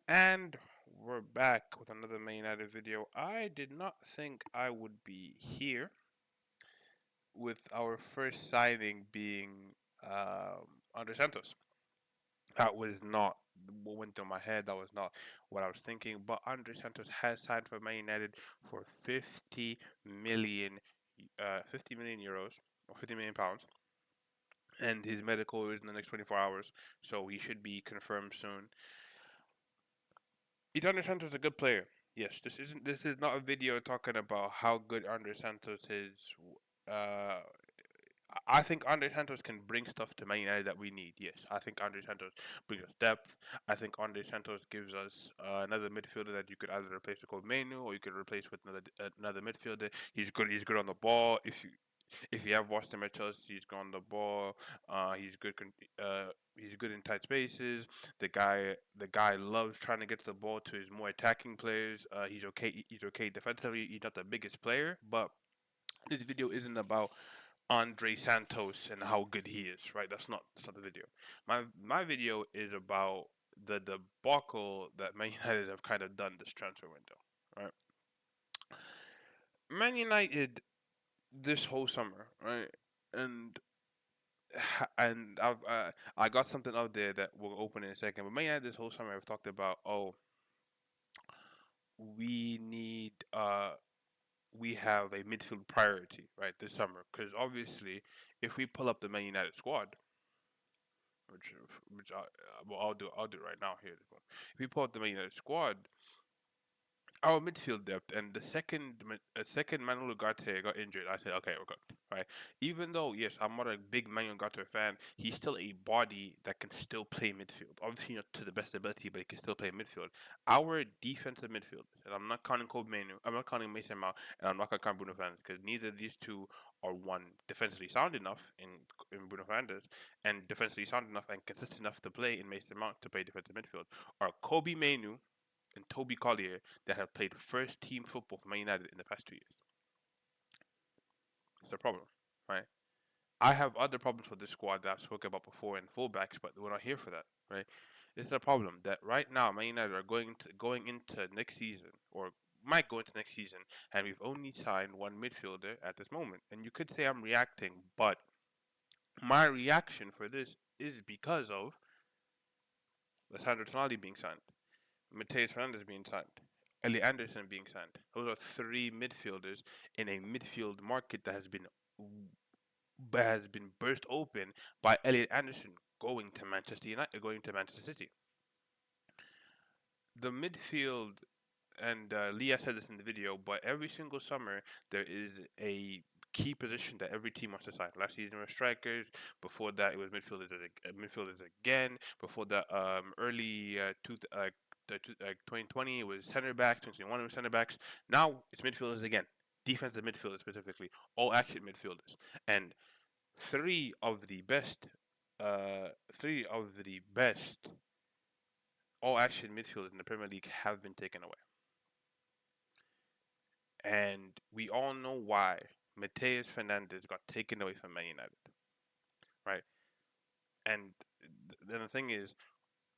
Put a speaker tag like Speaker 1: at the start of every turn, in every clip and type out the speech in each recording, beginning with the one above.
Speaker 1: And we're back with another Man United video. I did not think I would be here with our first signing being Andrey Santos. That was not what went through my head. That was not what I was thinking. But Andrey Santos has signed for Man United for 50 million euros or 50 million pounds, and his medical is in the next 24 hours, so he should be confirmed soon. Andrés Santos is a good player. Yes, this is not a video talking about how good Andrés Santos is. Uh, I think Andrés Santos can bring stuff to Man United that we need. Yes, I think Andrés Santos brings us depth. I think Andrés Santos gives us another midfielder that you could either replace with Menu or you could replace with another midfielder. He's good. He's good on the ball. If you have watched him at Chelsea, he's good on the ball. He's good. He's good in tight spaces. The guy loves trying to get the ball to his more attacking players. He's okay. He's okay defensively. He's not the biggest player, but this video isn't about Andre Santos and how good he is. Right? That's not the video. My video is about the debacle that Man United have kind of done this transfer window. Right? Man United this whole summer, right? And I got something out there that we'll open in a second. But Man this whole summer I've talked about, we need we have a midfield priority right this summer, because obviously if we pull up the Man United squad, which I'll do right now here. If we pull up the Man United squad, our midfield depth, and the second Manuel Ugarte got injured, I said, okay, we're good, right? Even though, yes, I'm not a big Manuel Ugarte fan, he's still a body that can still play midfield. Obviously, not to the best ability, but he can still play midfield. Our defensive midfielders, and I'm not counting Kobe Manu, I'm not counting Mason Mount, and I'm not going to count Bruno Fernandes, because neither of these two are one defensively sound enough in Bruno Fernandes, and defensively sound enough and consistent enough to play in Mason Mount to play defensive midfield. Are Kobe Manu and Toby Collier that have played first team football for Man United in the past 2 years. It's a problem, right? I have other problems with this squad that I've spoken about before in fullbacks, but we're not here for that, right? It's a problem that right now Man United are going into next season, or might go into next season, and we've only signed one midfielder at this moment. And you could say I'm reacting, but my reaction for this is because of Alessandro Tonali being signed, Mateus Fernandes being signed, Ellie Anderson being signed. Those are three midfielders in a midfield market that has been burst open by Elliot Anderson going to Manchester United, going to Manchester City. The midfield, and Leah said this in the video, but every single summer there is a key position that every team wants to sign. Last season was strikers. Before that, it was midfielders again. Before that, early 2020, it was center backs. 2021, it was center backs. Now it's midfielders again. Defensive midfielders specifically, all action midfielders, and three of the best, three of the best all action midfielders in the Premier League have been taken away. And we all know why Mateus Fernandes got taken away from Man United, right? And then the thing is,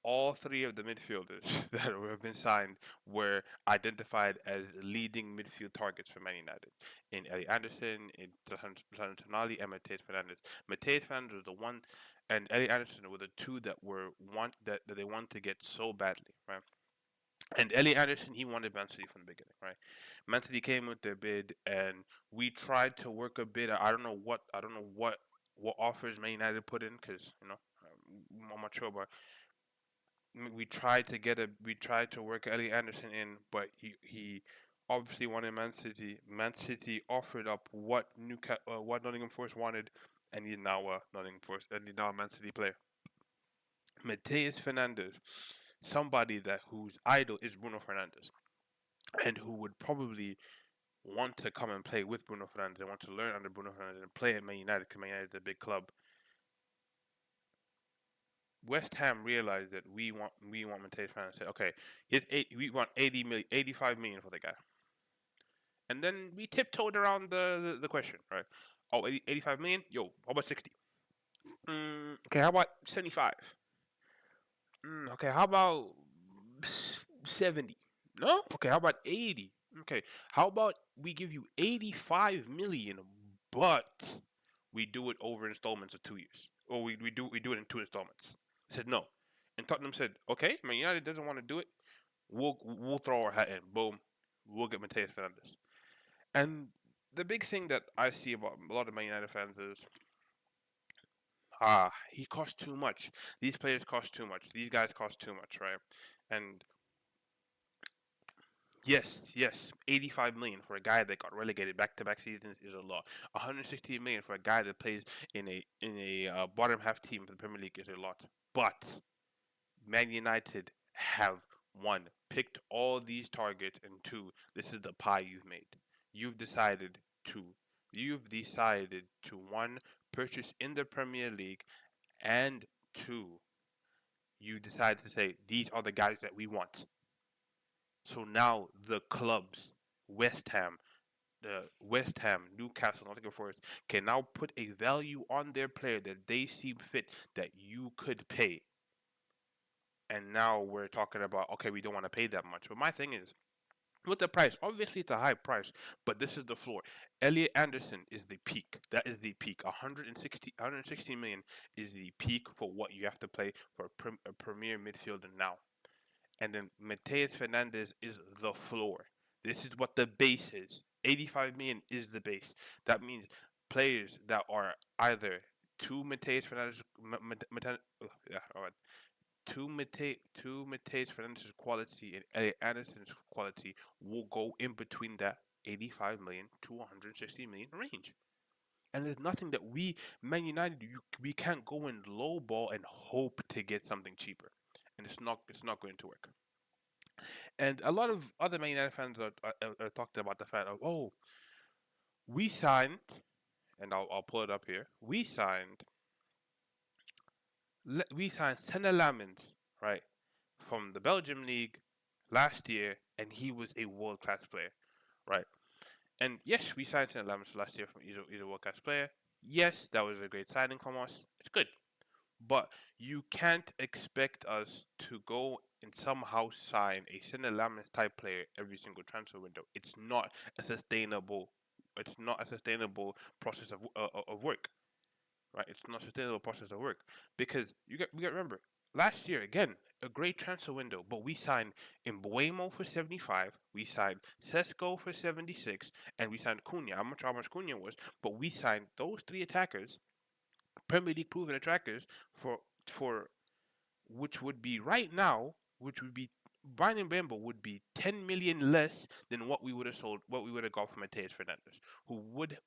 Speaker 1: all three of the midfielders that have been signed were identified as leading midfield targets for Man United. In Ellie Anderson, in Tonali, and Mateus Fernandes. Mateus Fernandes was the one, and Ellie Anderson were the two that they want to get so badly, right? And Ellie Anderson, he wanted Man City from the beginning, right? Man City came with their bid, and we tried to work a bid. I don't know what offers Man United put in, because I'm not sure, but we tried to work Ellie Anderson in, but he obviously wanted Man City. Man City offered up what Nottingham Forest wanted, and he's now Nottingham Forest, and he's now a Man City player. Mateus Fernandes, somebody that whose idol is Bruno Fernandes, and who would probably want to come and play with Bruno Fernandes and want to learn under Bruno Fernandes and play at Man United, because Man United is a big club. West Ham realized that we want Mateus Fernandes. Said, okay, we want 85 million for the guy, and then we tiptoed around the question, right? Oh, 85 million. Yo, how about 60? Okay, how about 75? Okay, how about 70. No? Okay, how about 80? Okay, how about we give you 85 million, but we do it over installments of 2 years, or we do it in two installments. I said no, and Tottenham said, okay, Man United doesn't want to do it. We'll throw our hat in. Boom, we'll get Mateus Fernandez. And the big thing that I see about a lot of Man United fans is, he costs too much. These players cost too much. These guys cost too much, right? And yes, 85 million for a guy that got relegated back-to-back seasons is a lot. 160 million for a guy that plays in a bottom half team for the Premier League is a lot. But Man United have one picked all these targets, and two, this is the pie you've made. You've decided to you've decided to one, purchase in the Premier League, and two, you decide to say these are the guys that we want. So now the clubs, West Ham, Newcastle, Nottingham Forest, can now put a value on their player that they see fit that you could pay. And now we're talking about, okay, we don't want to pay that much. But my thing is, with the price, obviously it's a high price, but this is the floor. Elliot Anderson is the peak. That is the peak. 160 million is the peak for what you have to play for a premier midfielder now. And then Mateus Fernandez is the floor. This is what the base is. 85 million is the base. That means players that are either two Mateus Fernandez, yeah, all right, two Mateus Fernandez's quality and Elliot Anderson's quality will go in between that 85 million to 160 million range. And there's nothing that Man United, we can't go in low ball and hope to get something cheaper, and it's not going to work. And a lot of other Man United fans are talking about the fact of, oh, we signed, and I'll pull it up here. We signed Senna Lamens, right, from the Belgium league last year, and he was a world class player, right? And yes, we signed Senna Lamens last year from he's a world class player. Yes, that was a great signing from us. It's good. But you can't expect us to go and somehow sign a Cinelamens type player every single transfer window. It's not a sustainable. It's not a sustainable process of work, right? It's not a sustainable process of work because we got to remember last year again a great transfer window, but we signed Embuemo for 75, we signed Sesko for 76, and we signed Cunha. I'm not sure how much Cunha was, but we signed those three attackers, Premier League proven attackers, for which would be right now, which would be Brian Bambo would be 10 million less than what we would have got from Mateus Fernandez, who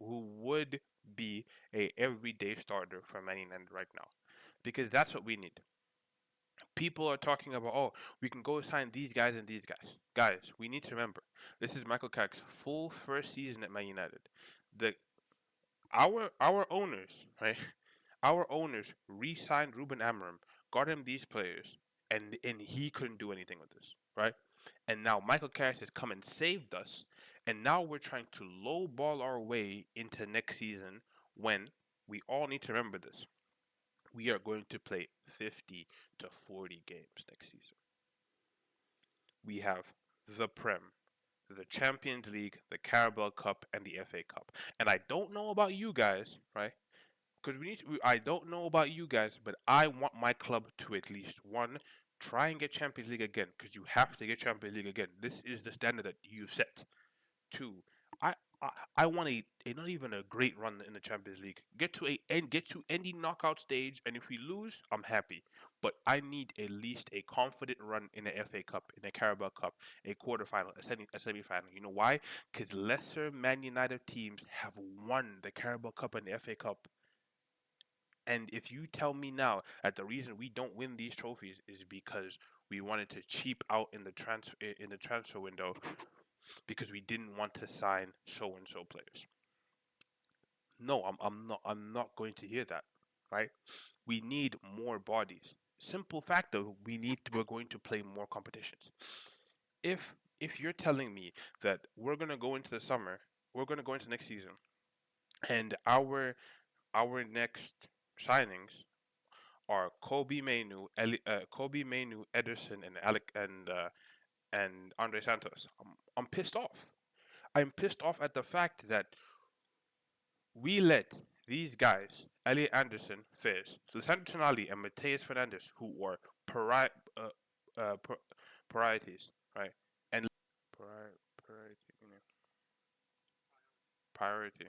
Speaker 1: would be a everyday starter for Man United right now, because that's what we need. People are talking about, oh, we can go sign these guys and these guys. Guys, we need to remember this is Michael Carrick's full first season at Man United. The our owners, right? Our owners re-signed Ruben Amorim, got him these players, and he couldn't do anything with this, right? And now Michael Carrick has come and saved us, and now we're trying to lowball our way into next season when we all need to remember this. We are going to play 50 to 40 games next season. We have the Prem, the Champions League, the Carabao Cup, and the FA Cup. And I don't know about you guys, right? Because I don't know about you guys, but I want my club to at least one try and get Champions League again, because you have to get Champions League again. This is the standard that you set. Two, I I, I want a not even a great run in the Champions League. Get to any knockout stage, and if we lose, I'm happy. But I need at least a confident run in the FA Cup, in the Carabao Cup, a quarterfinal, a semi-final. You know why? Because lesser Man United teams have won the Carabao Cup and the FA Cup. And if you tell me now that the reason we don't win these trophies is because we wanted to cheap out in the transfer window because we didn't want to sign so and so players. No, I'm not going to hear that, right? We need more bodies. Simple fact though, we're going to play more competitions. If you're telling me that we're gonna go into the summer, we're gonna go into next season, and our next signings are Kobe Mainu, Ederson, and and Andre Santos. I'm pissed off. I'm pissed off at the fact that we let these guys, Elliot Anderson, Fizz, Lisandro Tonali, and Mateus Fernandez, who are pari- uh, uh, pri- priorities, right? And priority, priority.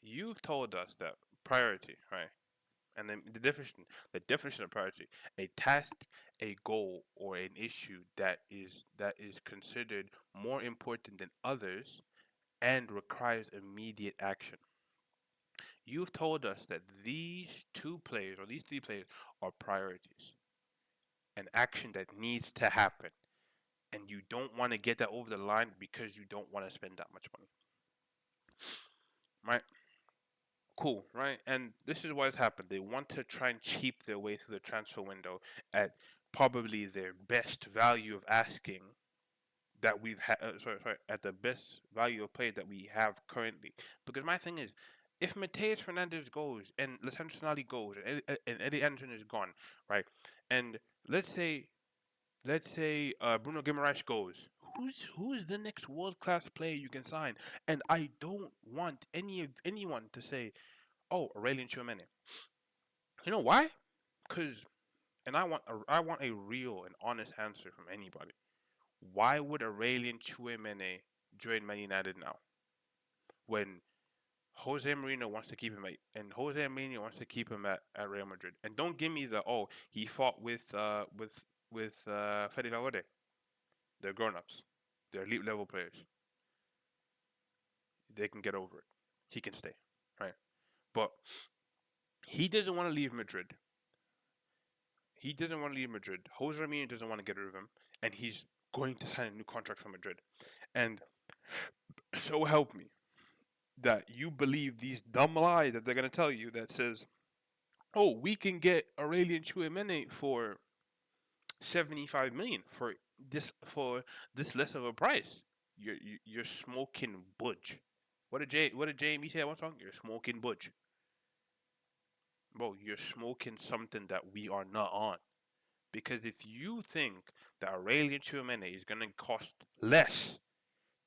Speaker 1: You've told us that priority, right? And then the definition of priority, a task, a goal, or an issue that is considered more important than others and requires immediate action. You've told us that these two players or these three players are priorities, an action that needs to happen, and you don't want to get that over the line because you don't want to spend that much money, right? Cool, right? And this is what has happened. They want to try and cheap their way through the transfer window at probably their best value of asking that we've had. Sorry, at the best value of play that we have currently. Because my thing is, if Mateus Fernandez goes and Lisandro Tonali goes and Eddie Anderson is gone, right? And let's say Bruno Guimaraes goes. Who's the next world class player you can sign? And I don't want anyone to say, "Oh, Aurelian Tchouameni." You know why? Because I want a real and honest answer from anybody. Why would Aurelian Tchouameni join Man United now when Jose Mourinho wants to keep him Jose Mourinho wants to keep him at Real Madrid? And don't give me the he fought with Fede Valverde. They're grown ups. They're elite level players. They can get over it. He can stay, right? But he doesn't want to leave Madrid. He doesn't want to leave Madrid. Jose Mourinho doesn't want to get rid of him, and he's going to sign a new contract for Madrid. And so help me that you believe these dumb lies that they're gonna tell you that says, "Oh, we can get Aurelian Tchouameni for 75 million for this less of a price." You're smoking budge. What did Jamie say at one song? You're smoking budge, bro. You're smoking something that we are not on. Because if you think that Aurelian Tchouameni is gonna cost less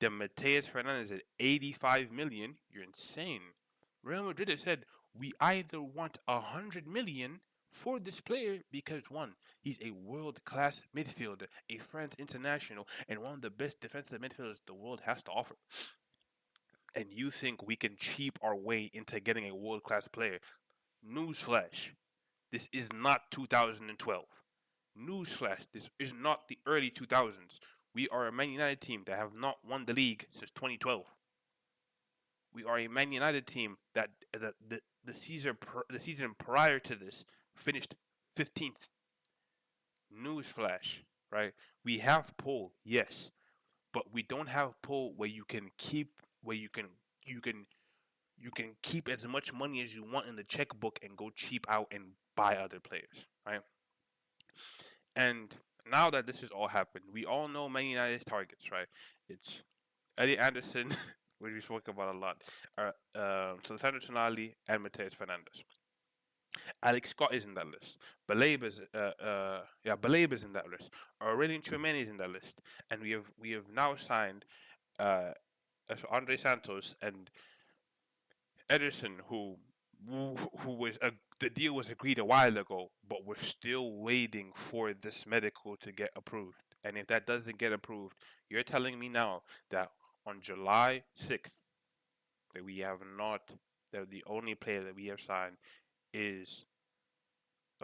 Speaker 1: than Mateus Fernandez at 85 million, you're insane. Real Madrid has said we either want 100 million for this player because one, he's a world class midfielder, a France international, and one of the best defensive midfielders the world has to offer. And you think we can cheap our way into getting a world class player? Newsflash, this is not 2012. Newsflash, this is not the early 2000s. We are a Man United team that have not won the league since 2012. We are a Man United team that the season prior to this finished 15th. Newsflash, right? We have pull, yes, but we don't have pull where you can keep as much money as you want in the checkbook and go cheap out and buy other players, right? And now that this has all happened, we all know Man United's targets, right? It's Eddie Anderson, which we spoke about a lot, Sandro Tonali, and Mateus Fernandez. Alex Scott is in that list. Baleba is in that list. Aurelian Tchouameni is in that list, and we have now signed uh, Andre Santos and Ederson, who the deal was agreed a while ago, but we're still waiting for this medical to get approved. And if that doesn't get approved, you're telling me now that on July 6th that we have not that the only player that we have signed is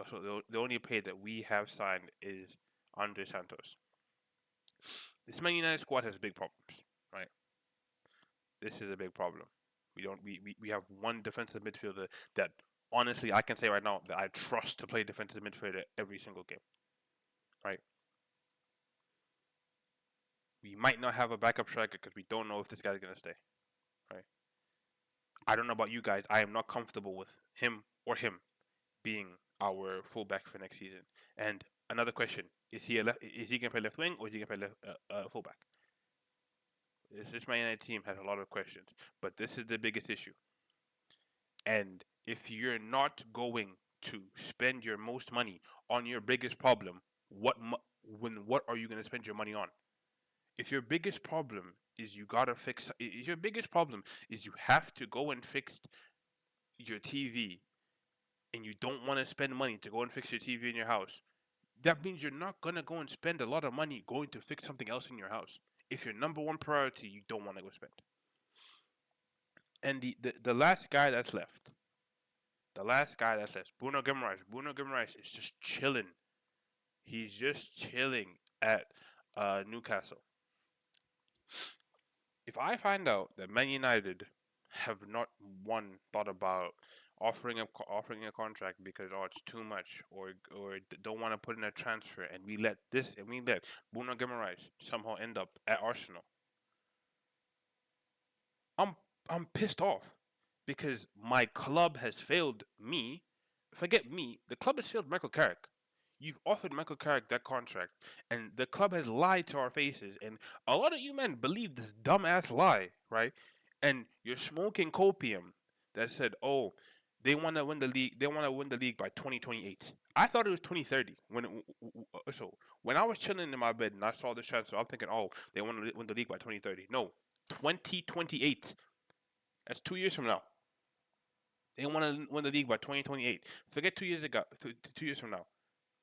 Speaker 1: so the only player that we have signed is Andre Santos. This Man United squad has big problems, right? This is a big problem. We don't we have one defensive midfielder that honestly I can say right now that I trust to play defensive midfielder every single game. Right? We might not have a backup striker because we don't know if this guy's gonna stay. Right? I don't know about you guys. I am not comfortable with him being our fullback for next season. And another question: Is he gonna play left wing or is he gonna play left fullback? This Man United team has a lot of questions, but this is the biggest issue. And if you're not going to spend your most money on your biggest problem, what are you going to spend your money on? If your biggest problem is you gotta fix, if your biggest problem is you have to go and fix your TV, and you don't want to spend money to go and fix your TV in your house, that means you're not gonna go and spend a lot of money going to fix something else in your house. If your number one priority, you don't want to go spend. And the last guy that's left, Bruno Guimaraes. Bruno Guimaraes is just chilling. He's just chilling at Newcastle. If I find out that Man United have not one thought about offering a contract because it's too much, or don't want to put in a transfer, and we let Bruno Guimaraes somehow end up at Arsenal, I'm I'm pissed off because my club has failed me. Forget me, the club has failed Michael Carrick. You've offered Michael Carrick that contract, and the club has lied to our faces. And a lot of you men believe this dumbass lie, right? And you're smoking copium that said, "Oh, they want to win the league. They want to win the league by 2028." I thought it was 2030. When I was chilling in my bed and I saw this transfer, I'm thinking, "Oh, they want to win the league by 2030." No, 2028. That's 2 years from now. They want to win the league by 2028. Forget 2 years ago. 2 years from now.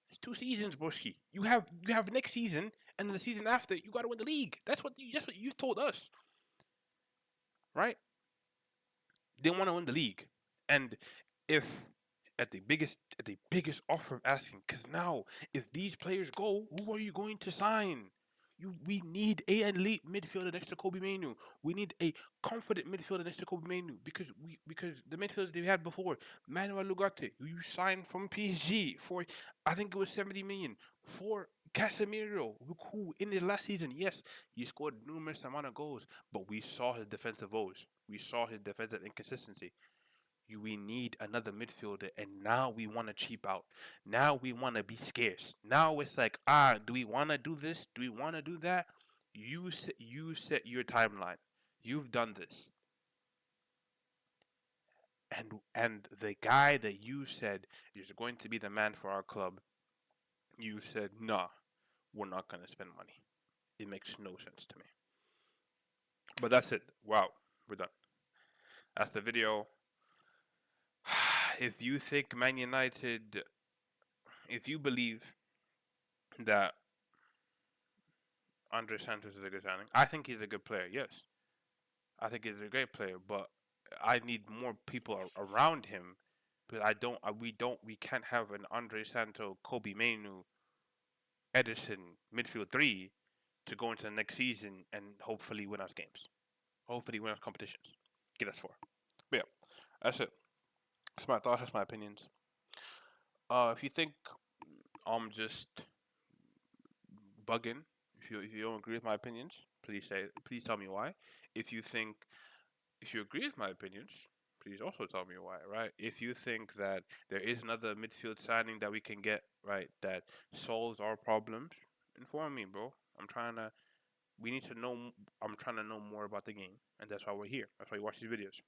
Speaker 1: It's 2 seasons, Broski. You have next season and the season after. You got to win the league. That's what you told us, right? They want to win the league, and if at the biggest offer of asking, because now if these players go, who are you going to sign? We need a elite midfielder next to Kobe Mainu. We need a confident midfielder next to Kobe Mainu because the midfielders they had before, Manuel Lugarte, who you signed from PSG for I think it was 70 million, for Casemiro, who in his last season, yes, he scored numerous amount of goals, but we saw his defensive woes. We saw his defensive inconsistency. We need another midfielder, and now we want to cheap out. Now we want to be scarce. Now it's like, do we want to do this? Do we want to do that? You set your timeline. You've done this, and the guy that you said is going to be the man for our club, you said, nah, we're not gonna spend money. It makes no sense to me. But that's it. Wow, we're done. That's the video. If you think Man United, if you believe that Andre Santos is a good signing, I think he's a good player. Yes, I think he's a great player, but I need more people around him. But I don't. We can't have an Andre Santos, Kobe Mainu, Edison midfield three to go into the next season and hopefully win us games. Hopefully win us competitions. Get us four. But yeah, that's it. That's my thoughts. That's my opinions. If you think I'm just bugging, if you don't agree with my opinions, please tell me why. If you think if you agree with my opinions, please also tell me why, right? If you think that there is another midfield signing that we can get, right, that solves our problems, inform me, bro. We need to know, I'm trying to know more about the game, and that's why we're here. That's why you watch these videos.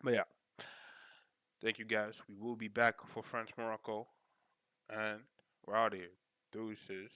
Speaker 1: But yeah, thank you guys. We will be back for France Morocco, and we're out of here. Deuces.